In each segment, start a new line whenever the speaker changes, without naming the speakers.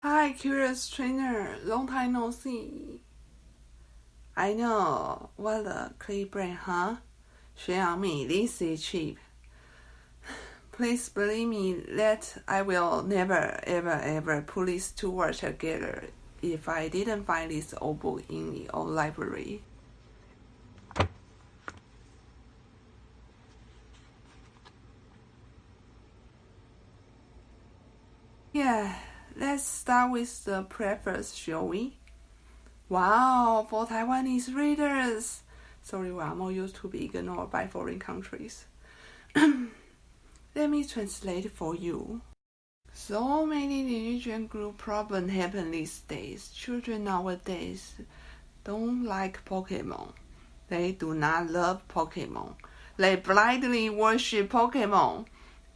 Hi, curious trainer. Long time no see. I know. What a clip brand, huh? Shame on me. This is cheap. Please believe me that I will never, ever put these two words together if I didn't find this old book in the old library. Yeah, let's start with the preface, shall we? Wow, for Taiwanese readers. Sorry, we're more used to be ignored by foreign countries. Let me translate for you. So many religion group problems happen these days. Children nowadays don't like Pokemon. They do not love Pokemon. They blindly worship Pokemon.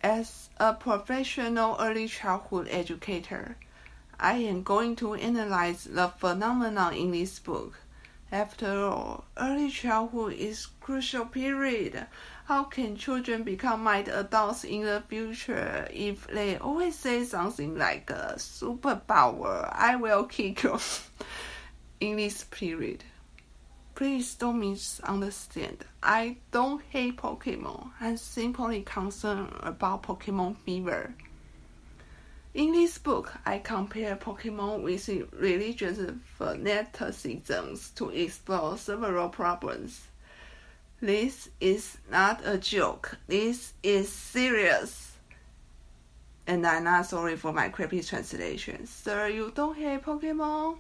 As a professional early childhood educator, I am going to analyze the phenomenon in this book. After all, early childhood is crucial period. How can children become mighty adults in the future if they always say something like superpower, I will kick you in this period? Please don't misunderstand. I don't hate Pokemon. I'm simply concerned about Pokemon fever. In this book, I compare Pokemon with religious fanaticism to explore several problems. This is not a joke. This is serious. And I'm not sorry for my crappy translation. Sir, you don't hate Pokemon?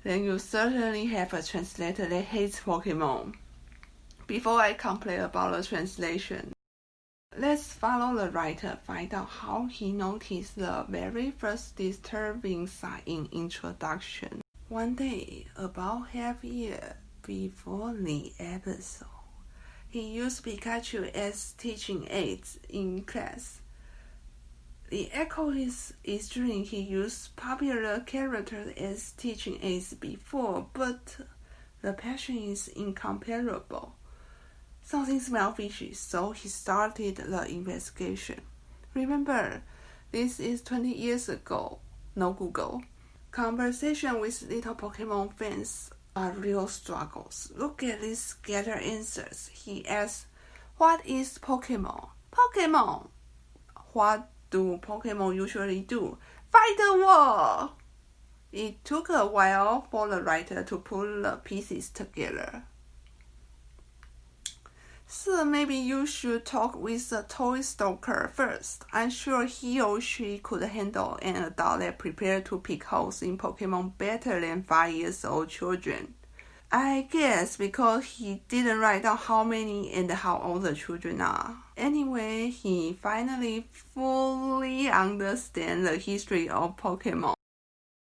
Then you certainly have a translator that hates Pokemon. Before I complain about the translation, let's follow the writer, find out how he noticed the very first disturbing sign in introduction. One day, about half a year before the episode, he used Pikachu as teaching aids in class. The echo is extreme. He used popular characters as teaching aids before, but the passion is incomparable. Something smelled fishy, so he started the investigation. Remember, this is 20 years ago. No Google. Conversation with little Pokemon fans are real struggles. Look at these scattered answers. He asks, what is Pokemon? Pokemon! What do Pokemon usually do? Fight the war! It took a while for the writer to put the pieces together. So maybe you should talk with the toy stoker first. I'm sure he or she could handle an adult that prepared to pick holes in Pokemon better than 5 years old children. I guess because he didn't write down how many and how old the children are. Anyway, he finally fully understands the history of Pokemon.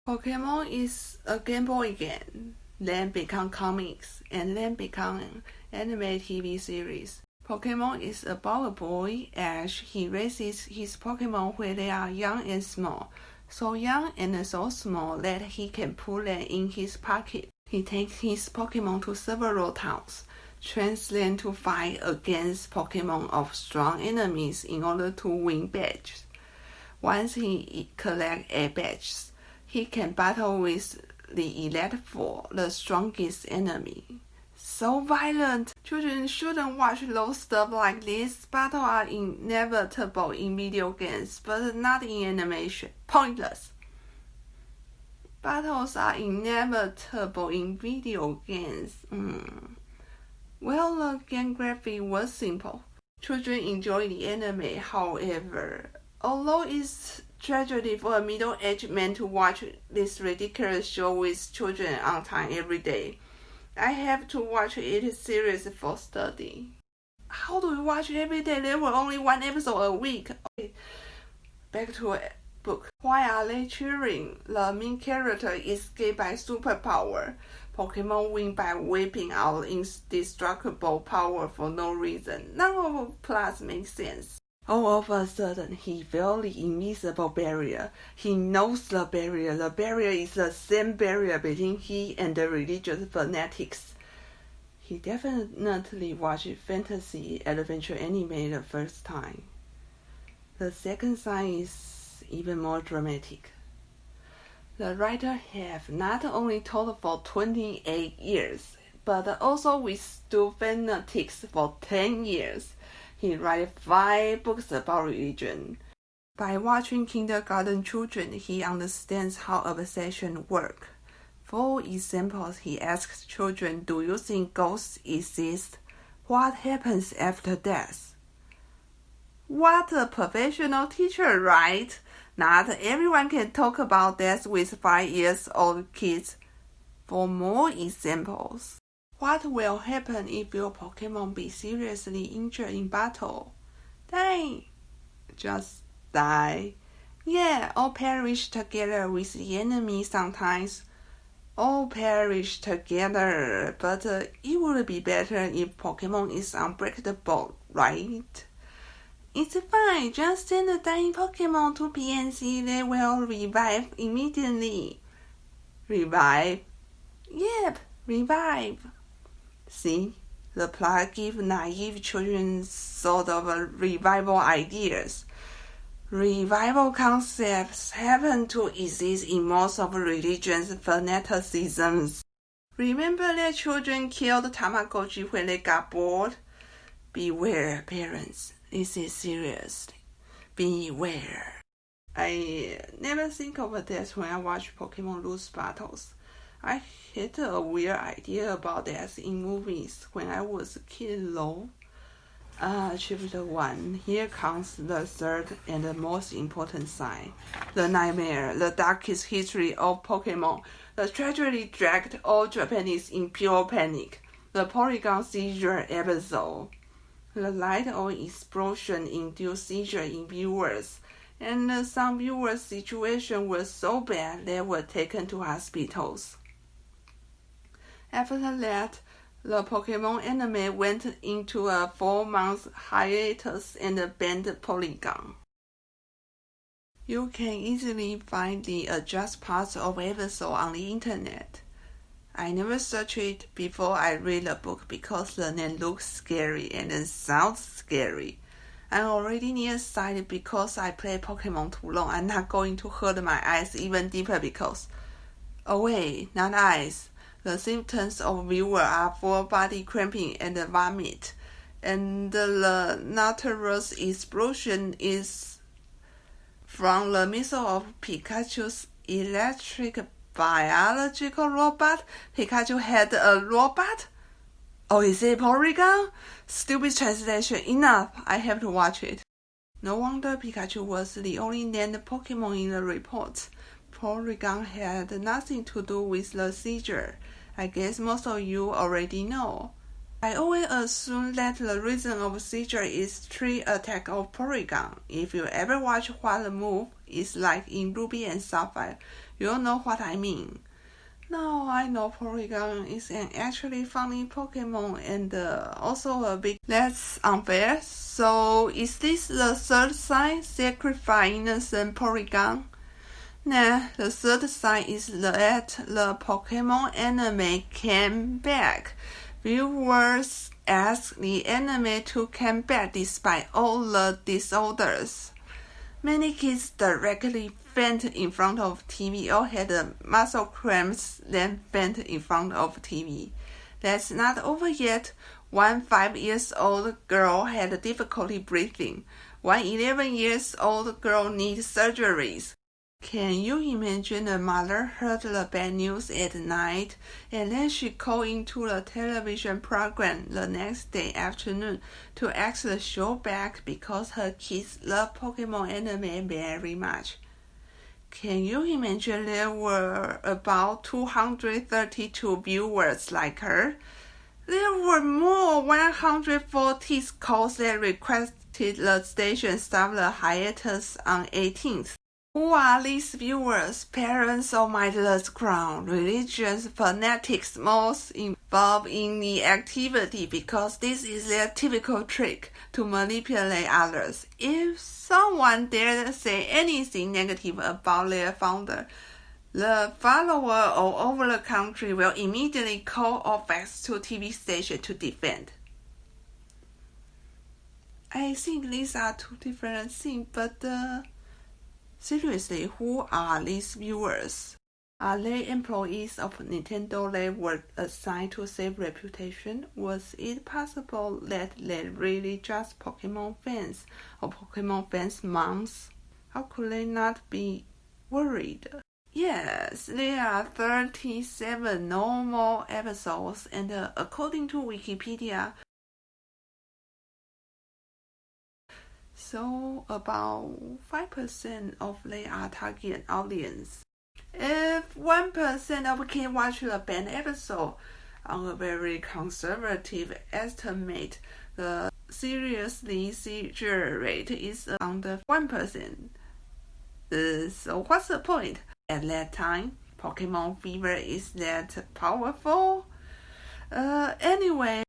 Pokemon is a Game Boy game, then become comics, and then become an anime TV series. Pokemon is about a boy as he raises his Pokemon when they are young and small. So young and so small that he can put them in his pocket. He takes his Pokemon to several towns, trains them to fight against Pokemon of strong enemies in order to win badges. Once he collects 8 badges, he can battle with the Elite Four, the strongest enemy. So violent! Children shouldn't watch those stuff like this. Battles are inevitable in video games, but not in animation. Pointless! Battles are inevitable in video games. Well, the game graphic was simple. Children enjoy the anime, however. Although it's tragedy for a middle-aged man to watch this ridiculous show with children on time every day, I have to watch it seriously for study. How do we watch it every day? There were only 1 episode a week. Okay. Back to book. Why are they cheering? The main character escaped by superpower. Pokemon win by whipping out indestructible power for no reason. None of the plots make sense. All of a sudden, he felt the invisible barrier. He knows the barrier. The barrier is the same barrier between he and the religious fanatics. He definitely watched fantasy adventure anime the first time. The second sign is even more dramatic. The writer have not only taught for 28 years, but also withstood fanatics for 10 years. He wrote 5 books about religion. By watching kindergarten children, he understands how obsession works. For example, he asks children, do you think ghosts exist? What happens after death? What a professional teacher, right? Not everyone can talk about death with 5-year-old kids. For more examples, what will happen if your Pokémon be seriously injured in battle? Die. Just die. Yeah, or perish together with the enemy sometimes. All perish together, but it would be better if Pokémon is unbreakable, right? It's fine, just send a dying Pokémon to PNC, they will revive immediately. Revive? Yep, revive. See, the plot gives naive children sort of revival ideas. Revival concepts happen to exist in most of religion's fanaticisms. Remember that children killed Tamagotchi when they got bored? Beware, parents. This is serious. Beware. I never think of death when I watch Pokemon lose battles. I had a weird idea about death in movies when I was a kid though. Chapter 1. Here comes the third and the most important sign. The nightmare, the darkest history of Pokemon. The tragedy dragged all Japanese in pure panic. The Porygon seizure episode. The light or explosion induced seizure in viewers, and some viewers' situation was so bad they were taken to hospitals. After that, the Pokemon anime went into a 4-month hiatus and banned Porygon. You can easily find the adjust parts of episode on the internet. I never searched it before I read the book because the name looks scary and it sounds scary. I'm already nearsighted because I play Pokemon too long. I'm not going to hurt my eyes even deeper because... Oh wait, not eyes. The symptoms of viewer are full body cramping and vomit. And the nautilus explosion is from the missile of Pikachu's electric biological robot. Pikachu had a robot? Oh, is it Porygon? Stupid translation. Enough. I have to watch it. No wonder Pikachu was the only named Pokemon in the report. Porygon had nothing to do with the seizure. I guess most of you already know. I always assume that the reason of seizure is tree attack of Porygon. If you ever watch what the move is like in Ruby and Sapphire, you'll know what I mean. Now I know Porygon is an actually funny Pokemon and also a big... That's unfair. So is this the third sign? Sacrifice innocent Porygon? Nah, the third sign is that the Pokemon anime came back. Viewers ask the anime to come back despite all the disorders. Many kids directly faint in front of TV or had muscle cramps then faint in front of TV. That's not over yet. One 5-year-old girl had difficulty breathing. One 11-year-old girl needs surgeries. Can you imagine a mother heard the bad news at night and then she called into the television program the next day afternoon to ask the show back because her kids love Pokemon anime very much? Can you imagine there were about 232 viewers like her? There were more 140 calls that requested the station stop the hiatus on 18th. Who are these viewers? Parents of my last crown, religious fanatics most involved in the activity because this is their typical trick to manipulate others. If someone dared say anything negative about their founder, the follower all over the country will immediately call or fax to TV station to defend. I think these are two different things, but seriously, who are these viewers? Are they employees of Nintendo that were assigned to save reputation? Was it possible that they really just Pokemon fans or Pokemon fans' moms? How could they not be worried? Yes, there are 37 normal episodes, and according to Wikipedia, so about 5% of they are target audience. If 1% of kids watch the banned episode, on a very conservative estimate, the seriously seizure rate is under 1%. So what's the point? At that time, Pokemon fever is that powerful? Anyway,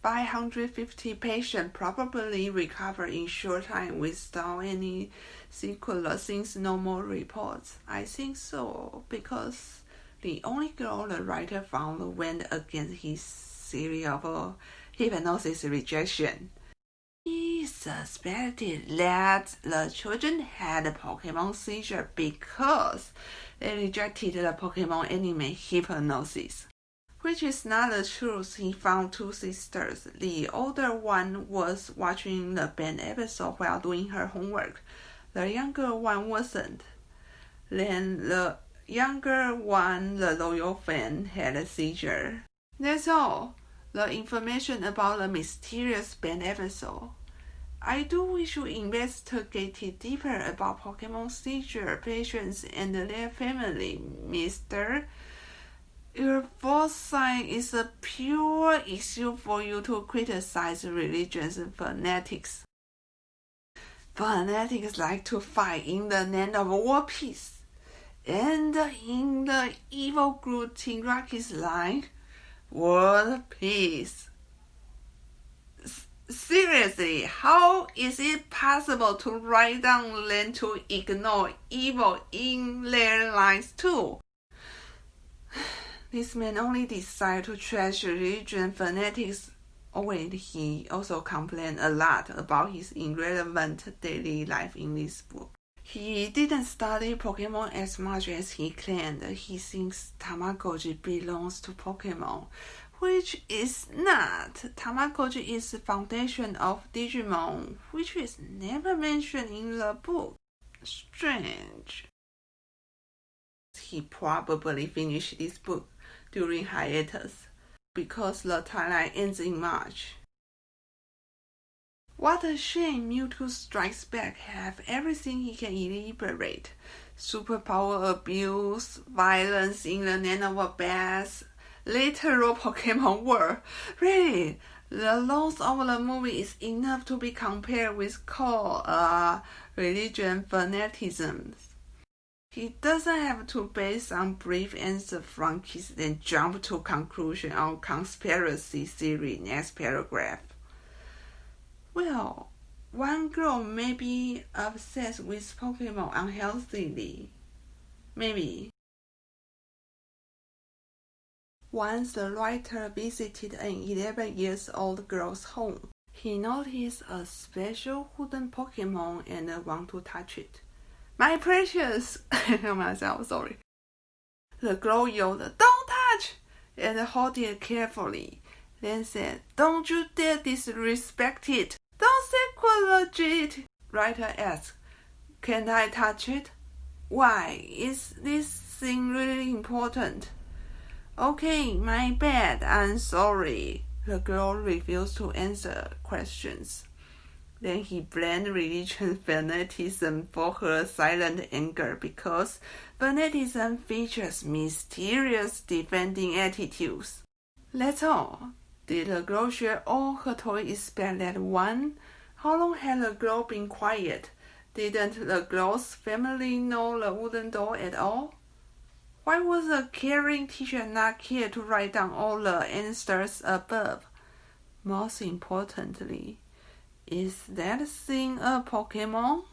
550 patients probably recover in short time without any sequelae since no more reports. I think so, because the only girl the writer found went against his theory of hypnosis rejection. He suspected that the children had a Pokemon seizure because they rejected the Pokemon anime Hypnosis, which is not the truth. He found two sisters. The older one was watching the banned episode while doing her homework. The younger one wasn't. Then the younger one, the loyal fan, had a seizure. That's all. The information about the mysterious banned episode. I do wish you investigated deeper about Pokemon seizure patients and their family, mister. Your foresight is a pure excuse for you to criticize religious fanatics. Fanatics like to fight in the name of world peace. And in the evil group Team Rocky's line, world peace. Seriously, how is it possible to write down then to ignore evil in their lines too? This man only decided to trash religion fanatics. Oh wait, he also complained a lot about his irrelevant daily life in this book. He didn't study Pokemon as much as he claimed. He thinks Tamagotchi belongs to Pokemon, which is not. Tamagotchi is the foundation of Digimon, which is never mentioned in the book. Strange. He probably finished this book during hiatus, because the timeline ends in March. What a shame Mewtwo Strikes Back have everything he can elaborate. Superpower abuse, violence in the name of a bath, literal Pokemon world. Really, the loss of the movie is enough to be compared with core religion fanaticism. He doesn't have to base on brief answer from kids then jump to conclusion on conspiracy theory next paragraph. Well, one girl may be obsessed with Pokemon unhealthily. Maybe. Once the writer visited an 11-year-old girl's home, he noticed a special wooden Pokemon and wanted to touch it. My precious! Myself, sorry. The girl yelled, "Don't touch!" and hold it carefully. Then said, "Don't you dare disrespect it! Don't sacrilege it!" Writer asked, "Can I touch it? Why? Is this thing really important?" "Okay, my bad, I'm sorry." The girl refused to answer questions. Then he blamed religious fanaticism for her silent anger because fanaticism features mysterious defending attitudes. That's all. Did the girl share all her toys except that one? How long had the girl been quiet? Didn't the girl's family know the wooden doll at all? Why was the caring teacher not care to write down all the answers above? Most importantly, is that thing a Pokemon?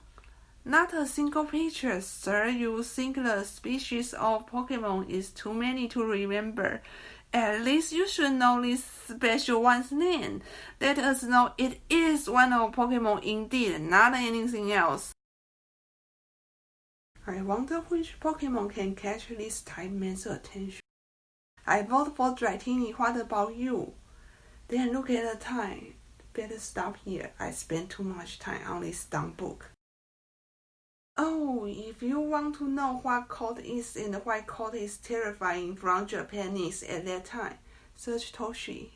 Not a single picture, sir. You think the species of Pokemon is too many to remember. At least you should know this special one's name. Let us know it is one of Pokemon indeed, not anything else. I wonder which Pokemon can catch this type man's attention. I vote for Dratini. What about you? Then look at the time. Better stop here. I spent too much time on this dumb book. Oh, if you want to know what coat is and why coat is terrifying from Japanese at that time, search Toshi.